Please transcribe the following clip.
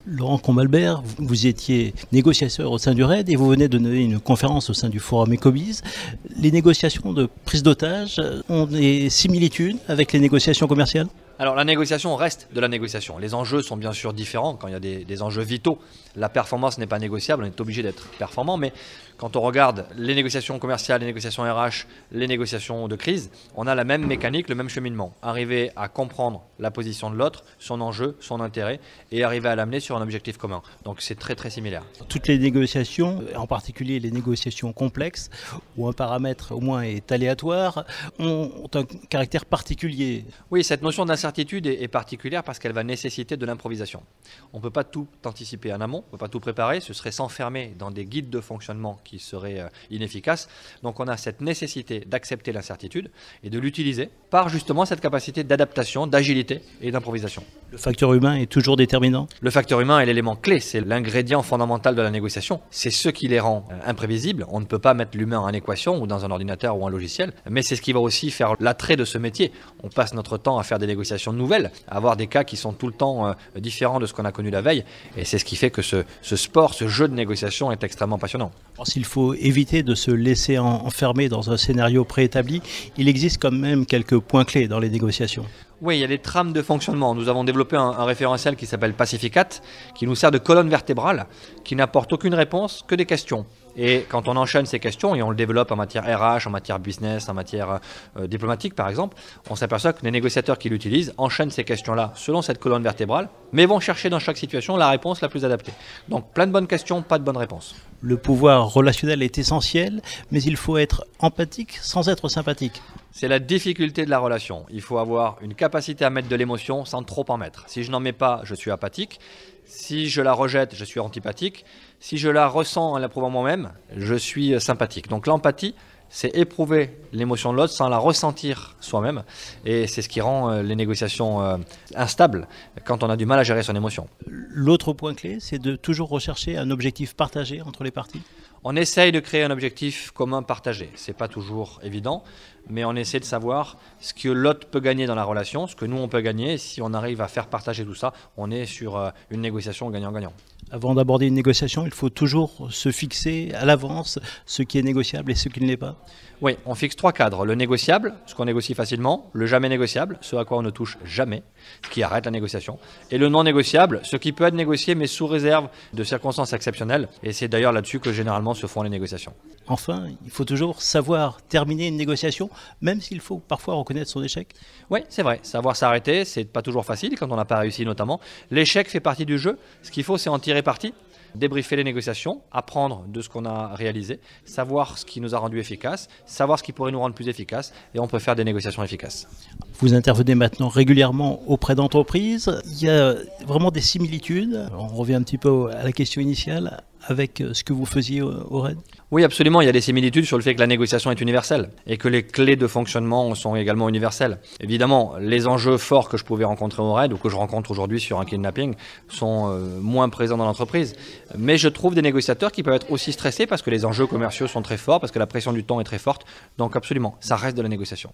Laurent Combalbert, vous étiez négociateur au sein du RAID et vous venez de donner une conférence au sein du forum Ecobiz. Les négociations de prise d'otages ont des similitudes avec les négociations commerciales ? Alors la négociation reste de la négociation. Les enjeux sont bien sûr différents. Quand il y a des enjeux vitaux, la performance n'est pas négociable, on est obligé d'être performant. Mais quand on regarde les négociations commerciales, les négociations RH, les négociations de crise, on a la même mécanique, le même cheminement. Arriver à comprendre la position de l'autre, son enjeu, son intérêt, et arriver à l'amener sur un objectif commun. Donc c'est très très similaire. Toutes les négociations, en particulier les négociations complexes, où un paramètre au moins est aléatoire, ont un caractère particulier. Oui, cette notion d'incertitude est particulière parce qu'elle va nécessiter de l'improvisation. On ne peut pas tout anticiper en amont, on ne peut pas tout préparer, ce serait s'enfermer dans des guides de fonctionnement qui seraient inefficaces. Donc on a cette nécessité d'accepter l'incertitude et de l'utiliser par justement cette capacité d'adaptation, d'agilité et d'improvisation. Le facteur humain est toujours déterminant ? Le facteur humain est l'élément clé, c'est l'ingrédient fondamental de la négociation. C'est ce qui les rend imprévisibles. On ne peut pas mettre l'humain en équation ou dans un ordinateur ou un logiciel, mais c'est ce qui va aussi faire l'attrait de ce métier. On passe notre temps à faire des négociations nouvelles, à avoir des cas qui sont tout le temps différents de ce qu'on a connu la veille, et c'est ce qui fait que ce sport, ce jeu de négociation est extrêmement passionnant. Alors, s'il faut éviter de se laisser enfermer dans un scénario préétabli, il existe quand même quelques points clés dans les négociations. Oui, il y a des trames de fonctionnement. Nous avons développé un référentiel qui s'appelle Pacificat, qui nous sert de colonne vertébrale, qui n'apporte aucune réponse que des questions. Et quand on enchaîne ces questions, et on le développe en matière RH, en matière business, en matière diplomatique par exemple, on s'aperçoit que les négociateurs qui l'utilisent enchaînent ces questions-là selon cette colonne vertébrale, mais vont chercher dans chaque situation la réponse la plus adaptée. Donc plein de bonnes questions, pas de bonnes réponses. Le pouvoir relationnel est essentiel, mais il faut être empathique sans être sympathique. C'est la difficulté de la relation. Il faut avoir une capacité à mettre de l'émotion sans trop en mettre. Si je n'en mets pas, je suis apathique. Si je la rejette, je suis antipathique. Si je la ressens en l'approuvant moi-même, je suis sympathique. Donc l'empathie, c'est éprouver l'émotion de l'autre sans la ressentir soi-même. Et c'est ce qui rend les négociations instables quand on a du mal à gérer son émotion. L'autre point clé, c'est de toujours rechercher un objectif partagé entre les parties. On essaye de créer un objectif commun partagé. Ce n'est pas toujours évident, mais on essaie de savoir ce que l'autre peut gagner dans la relation, ce que nous on peut gagner. Et si on arrive à faire partager tout ça, on est sur une négociation gagnant-gagnant. Avant d'aborder une négociation, il faut toujours se fixer à l'avance ce qui est négociable et ce qui ne l'est pas. Oui, on fixe 3 cadres. Le négociable, ce qu'on négocie facilement. Le jamais négociable, ce à quoi on ne touche jamais, ce qui arrête la négociation. Et le non négociable, ce qui peut être négocié mais sous réserve de circonstances exceptionnelles. Et c'est d'ailleurs là-dessus que généralement se font les négociations. Enfin, il faut toujours savoir terminer une négociation, même s'il faut parfois reconnaître son échec. Oui, c'est vrai. Savoir s'arrêter, c'est pas toujours facile quand on n'a pas réussi notamment. L'échec fait partie du jeu. Ce qu'il faut, c'est en tirer parti, débriefer les négociations, apprendre de ce qu'on a réalisé, savoir ce qui nous a rendu efficaces, savoir ce qui pourrait nous rendre plus efficaces, et on peut faire des négociations efficaces. Vous intervenez maintenant régulièrement auprès d'entreprises. Il y a vraiment des similitudes. On revient un petit peu à la question initiale avec ce que vous faisiez au RAID. Oui, absolument. Il y a des similitudes sur le fait que la négociation est universelle et que les clés de fonctionnement sont également universelles. Évidemment, les enjeux forts que je pouvais rencontrer au RAID ou que je rencontre aujourd'hui sur un kidnapping sont moins présents dans l'entreprise. Mais je trouve des négociateurs qui peuvent être aussi stressés parce que les enjeux commerciaux sont très forts, parce que la pression du temps est très forte. Donc absolument, ça reste de la négociation.